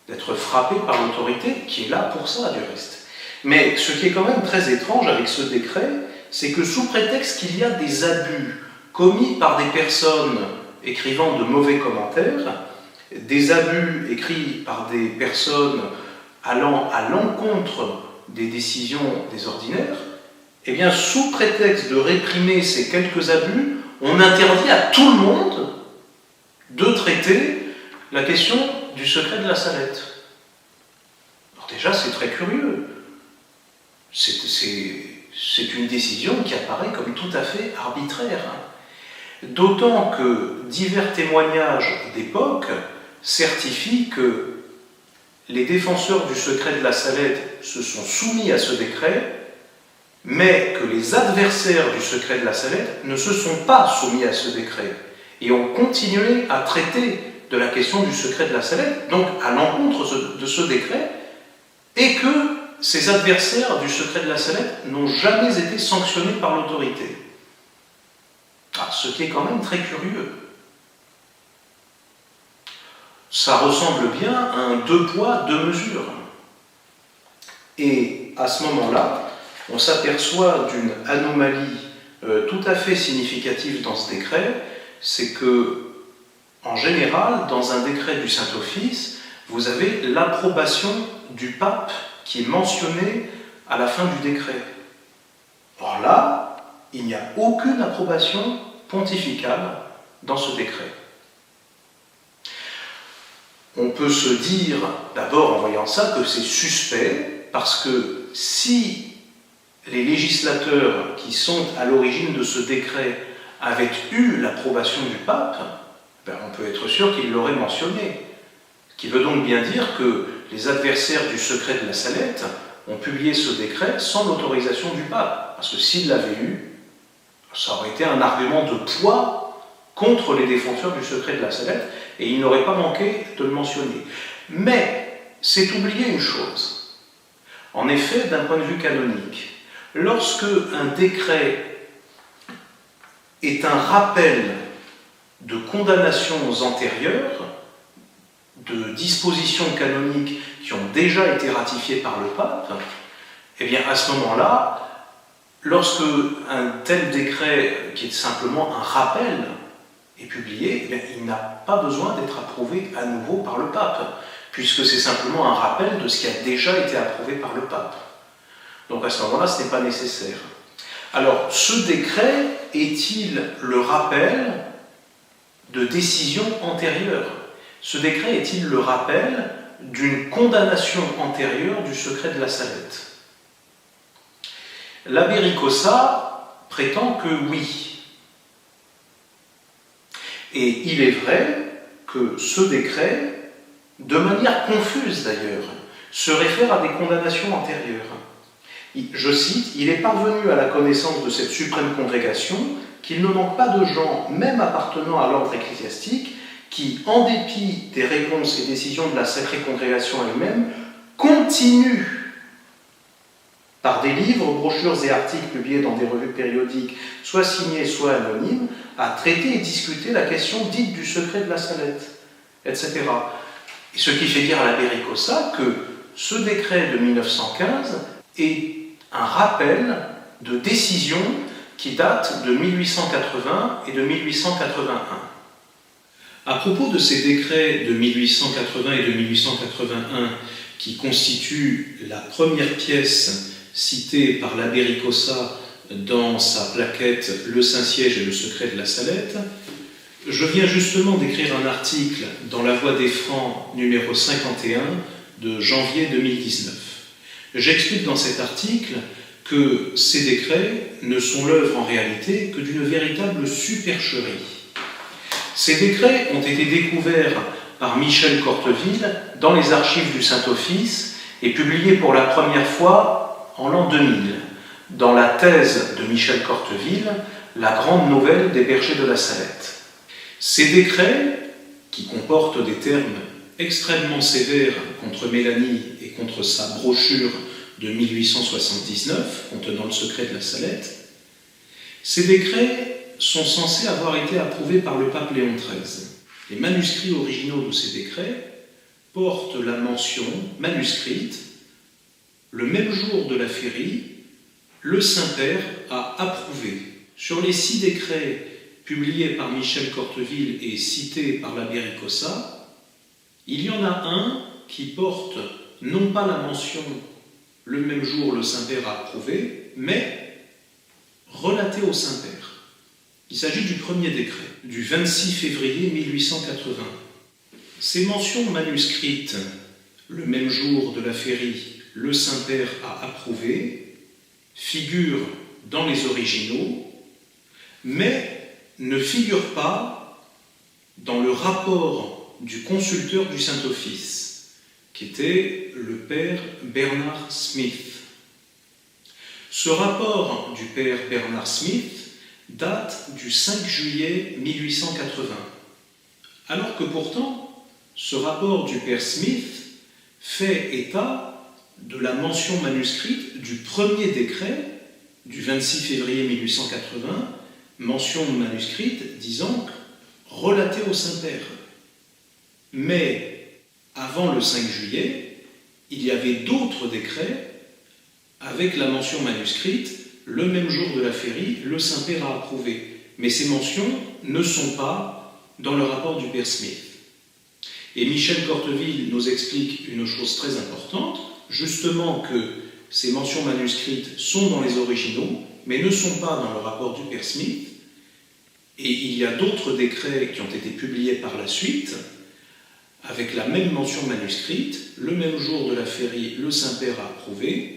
d'être frappé par l'autorité, qui est là pour ça du reste. Mais ce qui est quand même très étrange avec ce décret, c'est que sous prétexte qu'il y a des abus commis par des personnes écrivant de mauvais commentaires, des abus écrits par des personnes allant à l'encontre des décisions des ordinaires, eh bien, sous prétexte de réprimer ces quelques abus, on interdit à tout le monde de traiter la question du secret de la Salette. Alors déjà, c'est très curieux. C'est une décision qui apparaît comme tout à fait arbitraire. D'autant que divers témoignages d'époque certifient que les défenseurs du secret de la Salette se sont soumis à ce décret, mais que les adversaires du secret de la Salette ne se sont pas soumis à ce décret et ont continué à traiter de la question du secret de la Salette, donc à l'encontre de ce décret, et que ces adversaires du secret de la Salette n'ont jamais été sanctionnés par l'autorité. Ce qui est quand même très curieux. Ça ressemble bien à un deux poids, deux mesures. Et à ce moment-là, on s'aperçoit d'une anomalie tout à fait significative dans ce décret, c'est que, en général, dans un décret du Saint-Office, vous avez l'approbation du pape qui est mentionnée à la fin du décret. Or là, il n'y a aucune approbation pontificale dans ce décret. On peut se dire, d'abord en voyant ça, que c'est suspect, parce que si les législateurs qui sont à l'origine de ce décret avaient eu l'approbation du pape, on peut être sûr qu'ils l'auraient mentionné. Ce qui veut donc bien dire que les adversaires du secret de la Salette ont publié ce décret sans l'autorisation du pape, parce que s'ils l'avaient eu, ça aurait été un argument de poids contre les défenseurs du secret de la Salette, et il n'aurait pas manqué de le mentionner. Mais c'est oublier une chose. En effet, d'un point de vue canonique, lorsque un décret est un rappel de condamnations antérieures, de dispositions canoniques qui ont déjà été ratifiées par le pape, eh bien à ce moment-là, lorsque un tel décret, qui est simplement un rappel, est publié, eh bien, il n'a pas besoin d'être approuvé à nouveau par le pape, puisque c'est simplement un rappel de ce qui a déjà été approuvé par le pape. Donc à ce moment-là, ce n'est pas nécessaire. Alors, ce décret est-il le rappel de décisions antérieures? Ce décret est-il le rappel d'une condamnation antérieure du secret de la Salette? L'abbé Ricossa prétend que oui. Et il est vrai que ce décret, de manière confuse d'ailleurs, se réfère à des condamnations antérieures. Je cite, « Il est parvenu à la connaissance de cette suprême congrégation qu'il ne manque pas de gens, même appartenant à l'ordre ecclésiastique, qui, en dépit des réponses et décisions de la sacrée congrégation elle-même, continuent, par des livres, brochures et articles publiés dans des revues périodiques, soit signés, soit anonymes, à traiter et discuter la question dite du secret de la Salette, etc. » Et ce qui fait dire à l'abbé Ricossa que ce décret de 1915 est un rappel de décisions qui datent de 1880 et de 1881. À propos de ces décrets de 1880 et de 1881 qui constituent la première pièce citée par l'abbé Ricossa dans sa plaquette « Le Saint-Siège et le secret de la Salette », je viens justement d'écrire un article dans La Voix des Francs numéro 51 de janvier 2019. J'explique dans cet article que ces décrets ne sont l'œuvre en réalité que d'une véritable supercherie. Ces décrets ont été découverts par Michel Corteville dans les archives du Saint-Office et publiés pour la première fois en l'an 2000, dans la thèse de Michel Corteville, La grande nouvelle des bergers de la Salette. Ces décrets, qui comportent des termes extrêmement sévères contre Mélanie et contre sa brochure de 1879, contenant le secret de la Salette, ces décrets sont censés avoir été approuvés par le pape Léon XIII. Les manuscrits originaux de ces décrets portent la mention manuscrite « Le même jour de la féerie, le Saint-Père a approuvé ». Sur les 6 décrets publiés par Michel Corteville et cités par l'abbé Ricossa, il y en a un qui porte non pas la mention « Le même jour, le Saint-Père a approuvé », mais relaté au Saint-Père. Il s'agit du premier décret, du 26 février 1880. Ces mentions manuscrites, le même jour de la féerie, le Saint-Père a approuvé, figurent dans les originaux, mais ne figurent pas dans le rapport du consulteur du Saint-Office, qui était le père Bernard Smith. Ce rapport du père Bernard Smith date du 5 juillet 1880, alors que pourtant, ce rapport du père Smith fait état de la mention manuscrite du premier décret du 26 février 1880, mention manuscrite disant « relaté au Saint-Père ». Mais avant le 5 juillet, il y avait d'autres décrets avec la mention manuscrite « le même jour de la féerie, le Saint-Père a approuvé ». Mais ces mentions ne sont pas dans le rapport du père Smith. Et Michel Corteville nous explique une chose très importante, justement que ces mentions manuscrites sont dans les originaux, mais ne sont pas dans le rapport du père Smith. Et il y a d'autres décrets qui ont été publiés par la suite, avec la même mention manuscrite, le même jour de la féerie, le Saint-Père a approuvé.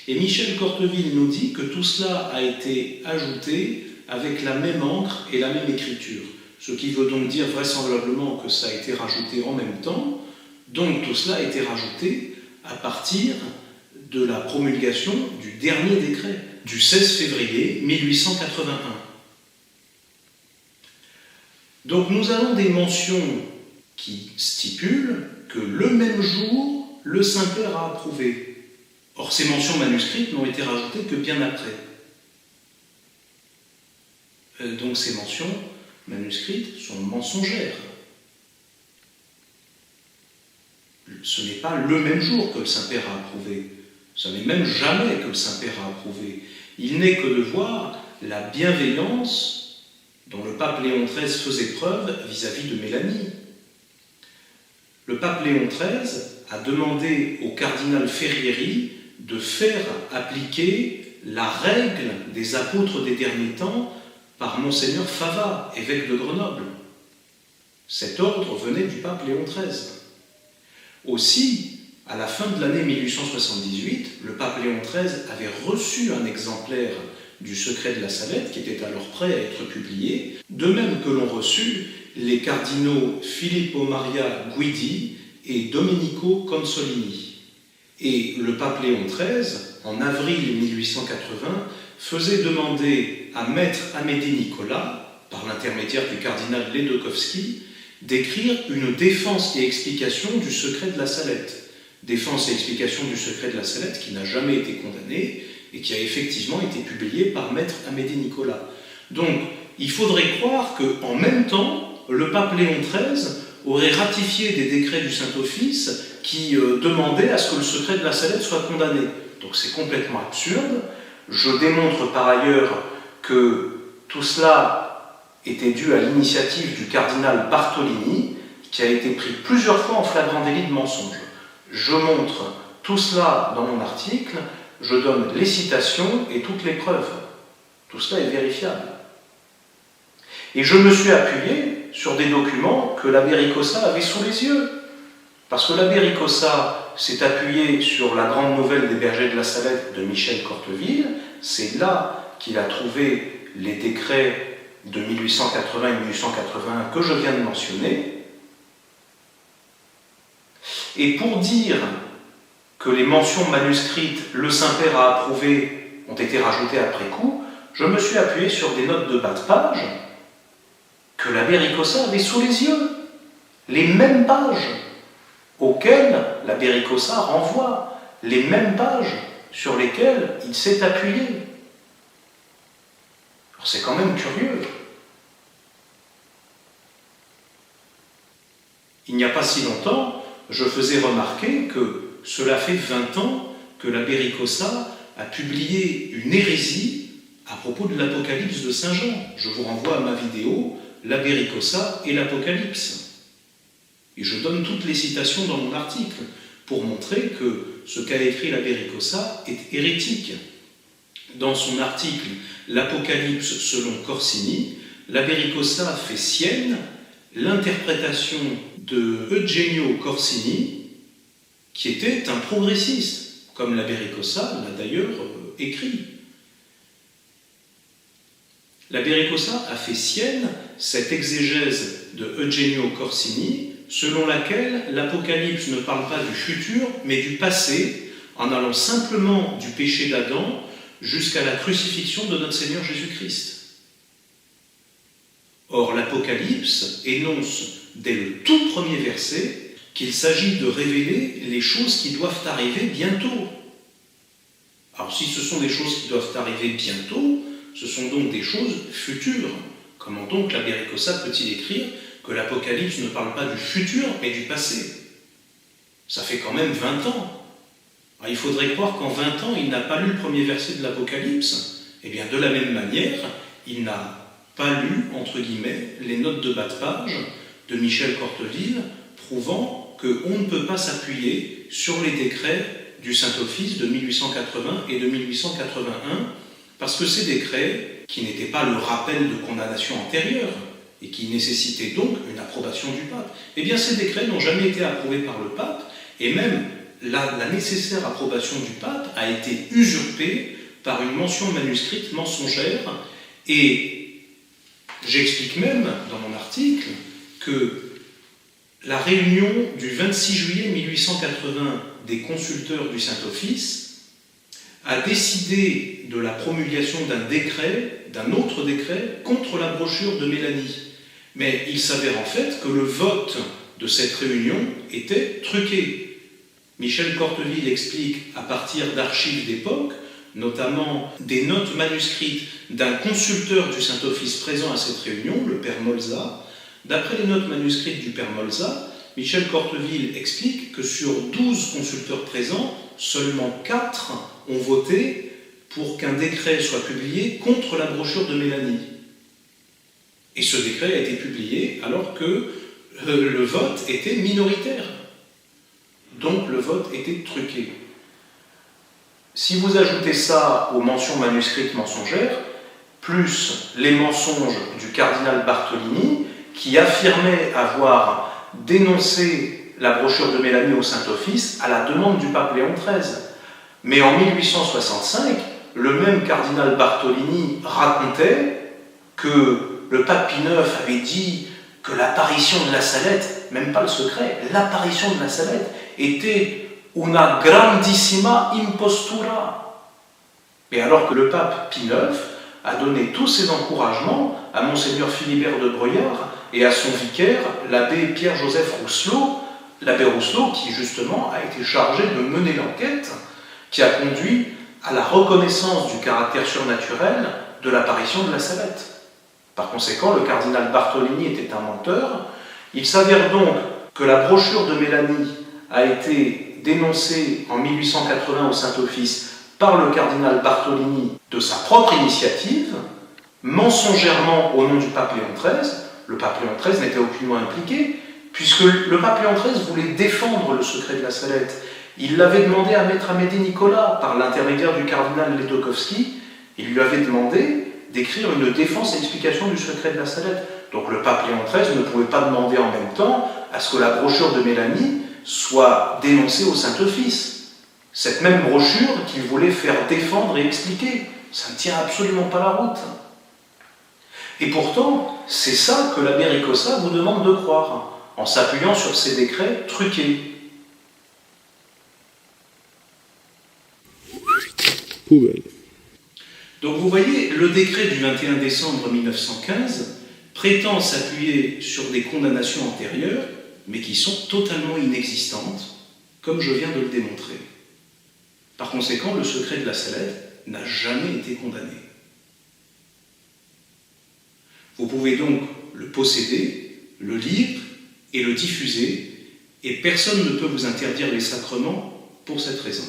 Et Michel Corteville nous dit que tout cela a été ajouté avec la même encre et la même écriture. Ce qui veut donc dire vraisemblablement que ça a été rajouté en même temps, donc tout cela a été rajouté à partir de la promulgation du dernier décret, du 16 février 1881. Donc nous avons des mentions qui stipulent que le même jour, le Saint-Père a approuvé. Or, ces mentions manuscrites n'ont été rajoutées que bien après. Donc ces mentions manuscrites sont mensongères. Ce n'est pas le même jour que le Saint-Père a approuvé. Ce n'est même jamais que le Saint-Père a approuvé. il n'est que de voir la bienveillance dont le pape Léon XIII faisait preuve vis-à-vis de Mélanie. Le pape Léon XIII a demandé au cardinal Ferrieri de faire appliquer la règle des apôtres des derniers temps par Monseigneur Fava, évêque de Grenoble. Cet ordre venait du pape Léon XIII. Aussi, à la fin de l'année 1878, le pape Léon XIII avait reçu un exemplaire du Secret de la Salette, qui était alors prêt à être publié, de même que l'ont reçu les cardinaux Filippo Maria Guidi et Domenico Consolini. Et le pape Léon XIII, en avril 1880, faisait demander à maître Amédée Nicolas, par l'intermédiaire du cardinal Ledokowski, d'écrire une défense et explication du Secret de la Salette. Défense et explication du Secret de la Salette qui n'a jamais été condamnée et qui a effectivement été publiée par maître Amédée Nicolas. Donc, il faudrait croire qu'en même temps, le pape Léon XIII aurait ratifié des décrets du Saint-Office qui demandaient à ce que le Secret de la Salette soit condamné. Donc c'est complètement absurde. Je démontre par ailleurs que tout cela était dû à l'initiative du cardinal Bartolini, qui a été pris plusieurs fois en flagrant délit de mensonge. Je montre tout cela dans mon article, je donne les citations et toutes les preuves. Tout cela est vérifiable. Et je me suis appuyé sur des documents que l'abbé Ricossa avait sous les yeux. Parce que l'abbé Ricossa s'est appuyé sur la grande nouvelle des bergers de la Salette de Michel Corteville. C'est là qu'il a trouvé les décrets de 1880 et 1881 que je viens de mentionner. Et pour dire que les mentions manuscrites « Le Saint-Père a approuvé » ont été rajoutées après coup, je me suis appuyé sur des notes de bas de page que l'abbé Ricossa avait sous les yeux. Les mêmes pages auxquelles l'abbé Ricossa renvoie, les mêmes pages sur lesquelles il s'est appuyé. Alors c'est quand même curieux. Il n'y a pas si longtemps, je faisais remarquer que cela fait 20 ans que l'abbé Ricossa a publié une hérésie à propos de l'Apocalypse de Saint Jean. Je vous renvoie à ma vidéo « L'abbé Ricossa et l'Apocalypse ». Et je donne toutes les citations dans mon article pour montrer que ce qu'a écrit l'abbé Ricossa est hérétique. Dans son article « L'Apocalypse selon Corsini », l'abbé Ricossa fait sienne l'interprétation de Eugenio Corsini, qui était un progressiste, comme l'abbé Ricossa l'a d'ailleurs écrit. L'abbé Ricossa a fait sienne cette exégèse de Eugenio Corsini, selon laquelle l'Apocalypse ne parle pas du futur, mais du passé, en allant simplement du péché d'Adam jusqu'à la crucifixion de notre Seigneur Jésus-Christ. Or, l'Apocalypse énonce dès le tout premier verset qu'il s'agit de révéler les choses qui doivent arriver bientôt. Alors, si ce sont des choses qui doivent arriver bientôt, ce sont donc des choses futures. Comment donc l'abbé Ricossa peut-il écrire que l'Apocalypse ne parle pas du futur, mais du passé? Ça fait quand même 20 ans. Alors, il faudrait croire qu'en 20 ans, il n'a pas lu le premier verset de l'Apocalypse. Eh bien, de la même manière, il n'a pas lu, entre guillemets, les notes de bas de page de Michel Corteville, prouvant qu'on ne peut pas s'appuyer sur les décrets du Saint-Office de 1880 et de 1881, parce que ces décrets, qui n'étaient pas le rappel de condamnation antérieure, et qui nécessitaient donc une approbation du pape, eh bien ces décrets n'ont jamais été approuvés par le pape, et même la nécessaire approbation du pape a été usurpée par une mention manuscrite mensongère, et j'explique même dans mon article que la réunion du 26 juillet 1880 des consulteurs du Saint-Office a décidé de la promulgation d'un autre décret contre la brochure de Mélanie. Mais il s'avère en fait que le vote de cette réunion était truqué. Michel Corteville explique à partir d'archives d'époque, notamment des notes manuscrites d'un consulteur du Saint-Office présent à cette réunion, le père Molza. D'après les notes manuscrites du père Molza, Michel Corteville explique que sur 12 consulteurs présents, seulement 4 ont voté pour qu'un décret soit publié contre la brochure de Mélanie. Et ce décret a été publié alors que le vote était minoritaire. Donc le vote était truqué. Si vous ajoutez ça aux mentions manuscrites mensongères, plus les mensonges du cardinal Bartolini, qui affirmait avoir dénoncé la brochure de Mélanie au Saint-Office à la demande du pape Léon XIII. Mais en 1865, le même cardinal Bartolini racontait que le pape Pie IX avait dit que l'apparition de la Salette, même pas le secret, l'apparition de la Salette était una grandissima impostura. Et alors que le pape Pie IX a donné tous ses encouragements à Monseigneur Philibert de Breuillard et à son vicaire, l'abbé Pierre-Joseph Rousselot, l'abbé Rousselot qui justement a été chargé de mener l'enquête qui a conduit à la reconnaissance du caractère surnaturel de l'apparition de la Salette. Par conséquent, le cardinal Bartolini était un menteur. Il s'avère donc que la brochure de Mélanie a été dénoncée en 1880 au Saint-Office par le cardinal Bartolini de sa propre initiative, mensongèrement au nom du pape Léon XIII. Le pape Léon XIII n'était aucunement impliqué, puisque le pape Léon XIII voulait défendre le secret de la Salette. Il l'avait demandé à Maître Amédée Nicolas, par l'intermédiaire du cardinal Ledokowski. Il lui avait demandé d'écrire une défense et explication du secret de la Salette. Donc le pape Léon XIII ne pouvait pas demander en même temps à ce que la brochure de Mélanie soit dénoncée au Saint-Office. Cette même brochure qu'il voulait faire défendre et expliquer. Ça ne tient absolument pas la route. Et pourtant, c'est ça que l'abbé Ricossa vous demande de croire, en s'appuyant sur ces décrets truqués. Poubelle. Donc vous voyez, le décret du 21 décembre 1915 prétend s'appuyer sur des condamnations antérieures, mais qui sont totalement inexistantes, comme je viens de le démontrer. Par conséquent, le secret de la Salette n'a jamais été condamné. Vous pouvez donc le posséder, le lire et le diffuser, et personne ne peut vous interdire les sacrements pour cette raison.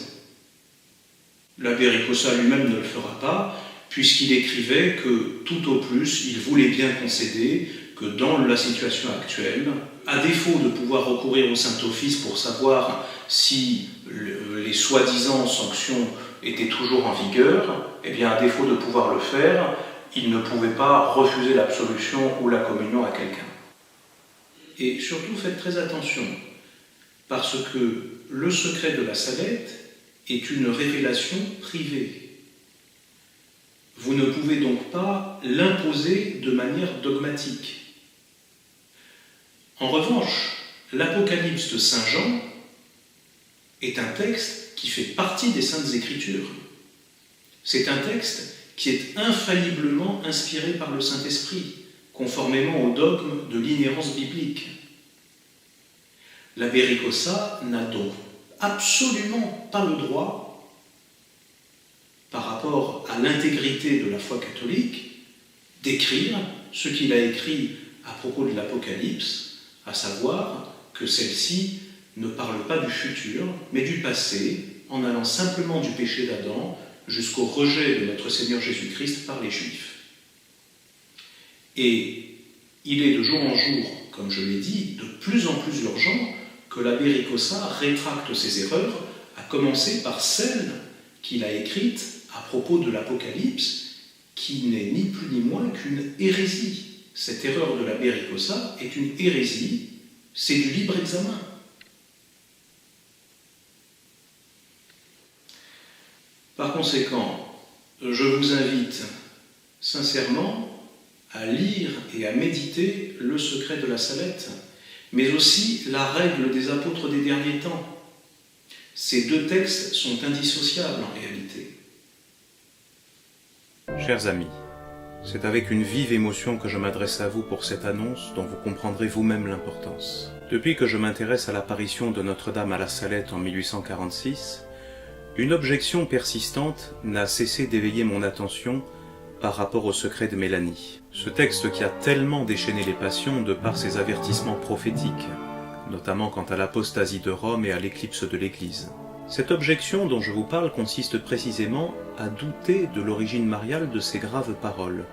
L'abbé Ricossa lui-même ne le fera pas, puisqu'il écrivait que, tout au plus, il voulait bien concéder que dans la situation actuelle, à défaut de pouvoir recourir au Saint-Office pour savoir si les soi-disant sanctions étaient toujours en vigueur, eh bien, à défaut de pouvoir le faire, il ne pouvait pas refuser l'absolution ou la communion à quelqu'un. Et surtout, faites très attention, parce que le secret de la Salette est une révélation privée. Vous ne pouvez donc pas l'imposer de manière dogmatique. En revanche, l'Apocalypse de Saint Jean est un texte qui fait partie des Saintes Écritures. C'est un texte qui est infailliblement inspiré par le Saint-Esprit, conformément au dogme de l'inhérence biblique. L'abbé Ricossa n'a donc absolument pas le droit, par rapport à l'intégrité de la foi catholique, d'écrire ce qu'il a écrit à propos de l'Apocalypse, à savoir que celle-ci ne parle pas du futur, mais du passé, en allant simplement du péché d'Adam jusqu'au rejet de notre Seigneur Jésus-Christ par les Juifs. Et il est de jour en jour, comme je l'ai dit, de plus en plus urgent que l'abbé Ricossa rétracte ses erreurs, à commencer par celle qu'il a écrite à propos de l'Apocalypse, qui n'est ni plus ni moins qu'une hérésie. Cette erreur de l'abbé Ricossa est une hérésie, c'est du libre examen. Par conséquent, je vous invite sincèrement à lire et à méditer le secret de la Salette, mais aussi la règle des apôtres des derniers temps. Ces deux textes sont indissociables en réalité. Chers amis, c'est avec une vive émotion que je m'adresse à vous pour cette annonce dont vous comprendrez vous-même l'importance. Depuis que je m'intéresse à l'apparition de Notre-Dame à la Salette en 1846, une objection persistante n'a cessé d'éveiller mon attention par rapport au secret de Mélanie. Ce texte qui a tellement déchaîné les passions de par ses avertissements prophétiques, notamment quant à l'apostasie de Rome et à l'éclipse de l'Église. Cette objection dont je vous parle consiste précisément à douter de l'origine mariale de ces graves paroles,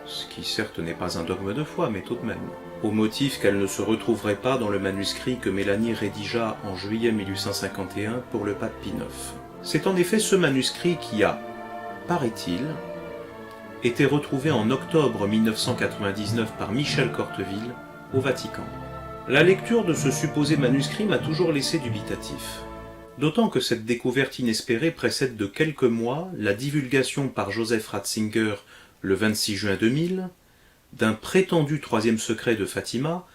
ce qui certes n'est pas un dogme de foi, mais tout de même, au motif qu'elles ne se retrouveraient pas dans le manuscrit que Mélanie rédigea en juillet 1851 pour le pape Pie IX. C'est en effet ce manuscrit qui a, paraît-il, été retrouvé en octobre 1999 par Michel Corteville au Vatican. La lecture de ce supposé manuscrit m'a toujours laissé dubitatif. D'autant que cette découverte inespérée précède de quelques mois la divulgation par Joseph Ratzinger le 26 juin 2000 d'un prétendu troisième secret de Fatima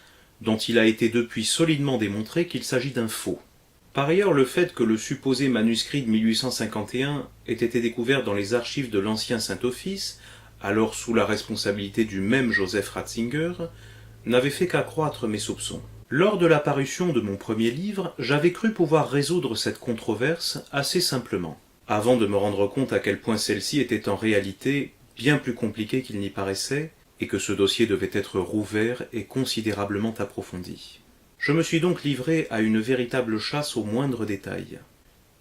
dont il a été depuis solidement démontré qu'il s'agit d'un faux. Par ailleurs, le fait que le supposé manuscrit de 1851 ait été découvert dans les archives de l'ancien Saint-Office, alors sous la responsabilité du même Joseph Ratzinger, n'avait fait qu'accroître mes soupçons. Lors de la parution de mon premier livre, j'avais cru pouvoir résoudre cette controverse assez simplement, avant de me rendre compte à quel point celle-ci était en réalité bien plus compliquée qu'il n'y paraissait, et que ce dossier devait être rouvert et considérablement approfondi. Je me suis donc livré à une véritable chasse aux moindres détails.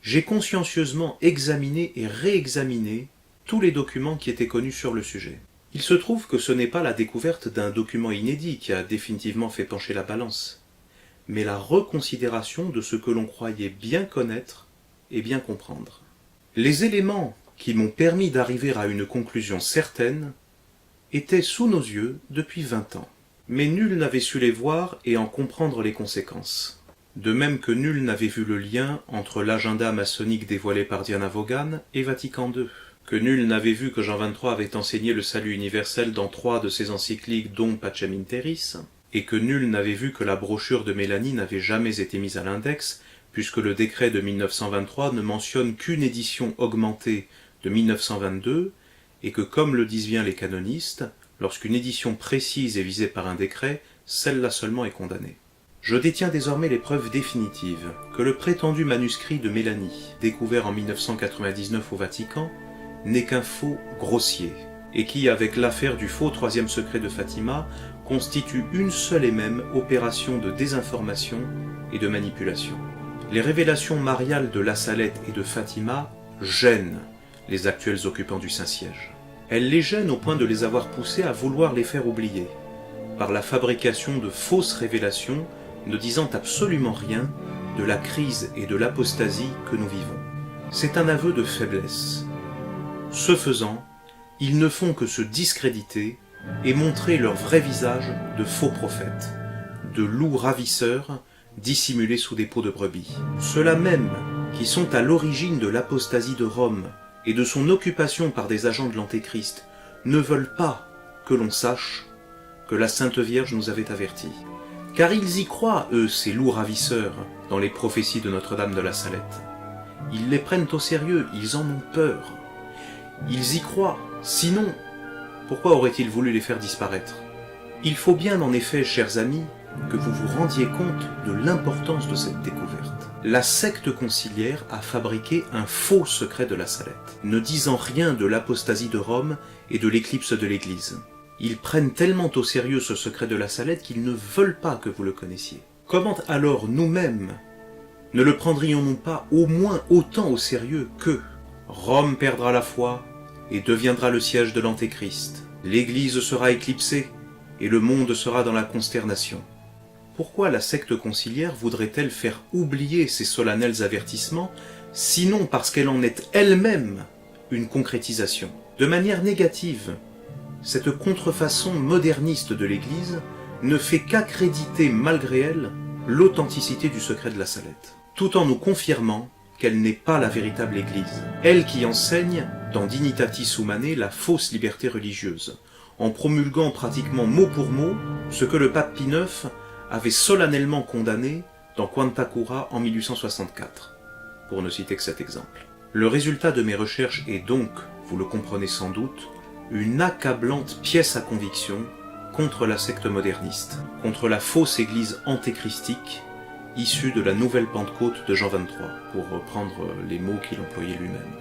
J'ai consciencieusement examiné et réexaminé tous les documents qui étaient connus sur le sujet. Il se trouve que ce n'est pas la découverte d'un document inédit qui a définitivement fait pencher la balance, mais la reconsidération de ce que l'on croyait bien connaître et bien comprendre. Les éléments qui m'ont permis d'arriver à une conclusion certaine étaient sous nos yeux depuis 20 ans, mais nul n'avait su les voir et en comprendre les conséquences. De même que nul n'avait vu le lien entre l'agenda maçonnique dévoilé par Diana Vaughan et Vatican II, que nul n'avait vu que Jean XXIII avait enseigné le salut universel dans 3 de ses encycliques dont Pacem in Terris, et que nul n'avait vu que la brochure de Mélanie n'avait jamais été mise à l'index, puisque le décret de 1923 ne mentionne qu'une édition augmentée de 1922, et que, comme le disent bien les canonistes, lorsqu'une édition précise est visée par un décret, celle-là seulement est condamnée. Je détiens désormais les preuves définitives que le prétendu manuscrit de Mélanie, découvert en 1999 au Vatican, n'est qu'un faux grossier, et qui, avec l'affaire du faux troisième secret de Fatima, constitue une seule et même opération de désinformation et de manipulation. Les révélations mariales de La Salette et de Fatima gênent les actuels occupants du Saint-Siège. Elles les gênent au point de les avoir poussés à vouloir les faire oublier, par la fabrication de fausses révélations ne disant absolument rien de la crise et de l'apostasie que nous vivons. C'est un aveu de faiblesse. Ce faisant, ils ne font que se discréditer et montrer leur vrai visage de faux prophètes, de loups ravisseurs dissimulés sous des peaux de brebis. Ceux-là même qui sont à l'origine de l'apostasie de Rome et de son occupation par des agents de l'Antéchrist ne veulent pas que l'on sache que la Sainte Vierge nous avait avertis. Car ils y croient, eux, ces loups ravisseurs, dans les prophéties de Notre-Dame de la Salette. Ils les prennent au sérieux, ils en ont peur. Ils y croient, sinon, pourquoi auraient-ils voulu les faire disparaître? Il faut bien, en effet, chers amis, que vous vous rendiez compte de l'importance de cette découverte. La secte conciliaire a fabriqué un faux secret de la Salette, ne disant rien de l'apostasie de Rome et de l'éclipse de l'Église. Ils prennent tellement au sérieux ce secret de la Salette qu'ils ne veulent pas que vous le connaissiez. Comment alors nous-mêmes ne le prendrions-nous pas au moins autant au sérieux que Rome perdra la foi et deviendra le siège de l'Antéchrist, l'Église sera éclipsée et le monde sera dans la consternation? Pourquoi la secte conciliaire voudrait-elle faire oublier ces solennels avertissements, sinon parce qu'elle en est elle-même une concrétisation? De manière négative, cette contrefaçon moderniste de l'Église ne fait qu'accréditer malgré elle l'authenticité du secret de la Salette, tout en nous confirmant qu'elle n'est pas la véritable Église, elle qui enseigne dans Dignitatis Humanae la fausse liberté religieuse, en promulguant pratiquement mot pour mot ce que le pape Pie IX avait solennellement condamné dans Quanta Cura en 1864, pour ne citer que cet exemple. Le résultat de mes recherches est donc, vous le comprenez sans doute, une accablante pièce à conviction contre la secte moderniste, contre la fausse église antéchristique issue de la nouvelle Pentecôte de Jean XXIII, pour reprendre les mots qu'il employait lui-même.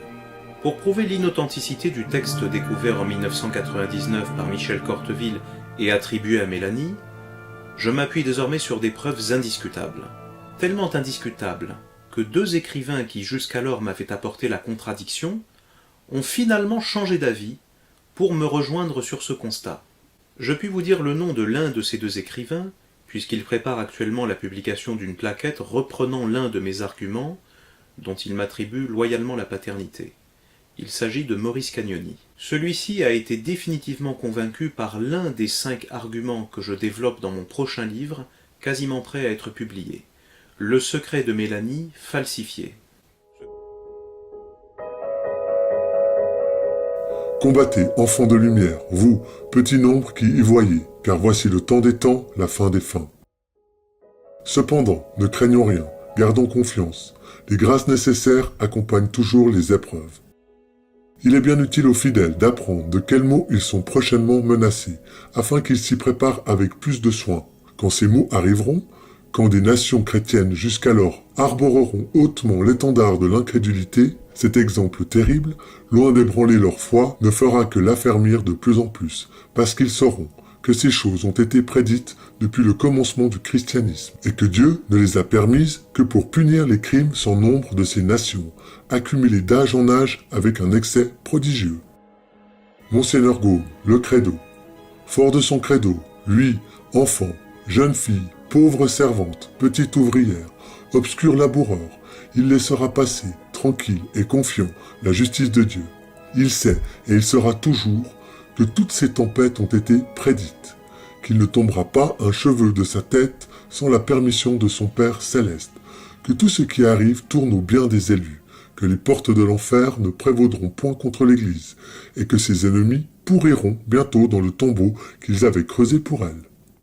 Pour prouver l'inauthenticité du texte découvert en 1999 par Michel Corteville et attribué à Mélanie, je m'appuie désormais sur des preuves indiscutables, tellement indiscutables que 2 écrivains qui jusqu'alors m'avaient apporté la contradiction ont finalement changé d'avis pour me rejoindre sur ce constat. Je puis vous dire le nom de l'un de ces 2 écrivains, puisqu'il prépare actuellement la publication d'une plaquette reprenant l'un de mes arguments, dont il m'attribue loyalement la paternité. Il s'agit de Maurice Cagnoni. Celui-ci a été définitivement convaincu par l'un des 5 arguments que je développe dans mon prochain livre, quasiment prêt à être publié. Le secret de Mélanie falsifié. Combattez, enfants de lumière, vous, petits nombres qui y voyez, car voici le temps des temps, la fin des fins. Cependant, ne craignons rien, gardons confiance. Les grâces nécessaires accompagnent toujours les épreuves. Il est bien utile aux fidèles d'apprendre de quels maux ils sont prochainement menacés, afin qu'ils s'y préparent avec plus de soin. Quand ces maux arriveront, quand des nations chrétiennes jusqu'alors arboreront hautement l'étendard de l'incrédulité, cet exemple terrible, loin d'ébranler leur foi, ne fera que l'affermir de plus en plus, parce qu'ils sauront que ces choses ont été prédites depuis le commencement du christianisme, et que Dieu ne les a permises que pour punir les crimes sans nombre de ces nations, accumulés d'âge en âge avec un excès prodigieux. Monseigneur Gaume, le credo. Fort de son credo, lui, enfant, jeune fille, pauvre servante, petite ouvrière, obscur laboureur, il laissera passer, tranquille et confiant, la justice de Dieu. Il sait, et il sera toujours, que toutes ces tempêtes ont été prédites, qu'il ne tombera pas un cheveu de sa tête sans la permission de son Père céleste, que tout ce qui arrive tourne au bien des élus, que les portes de l'enfer ne prévaudront point contre l'Église, et que ses ennemis pourriront bientôt dans le tombeau qu'ils avaient creusé pour elle.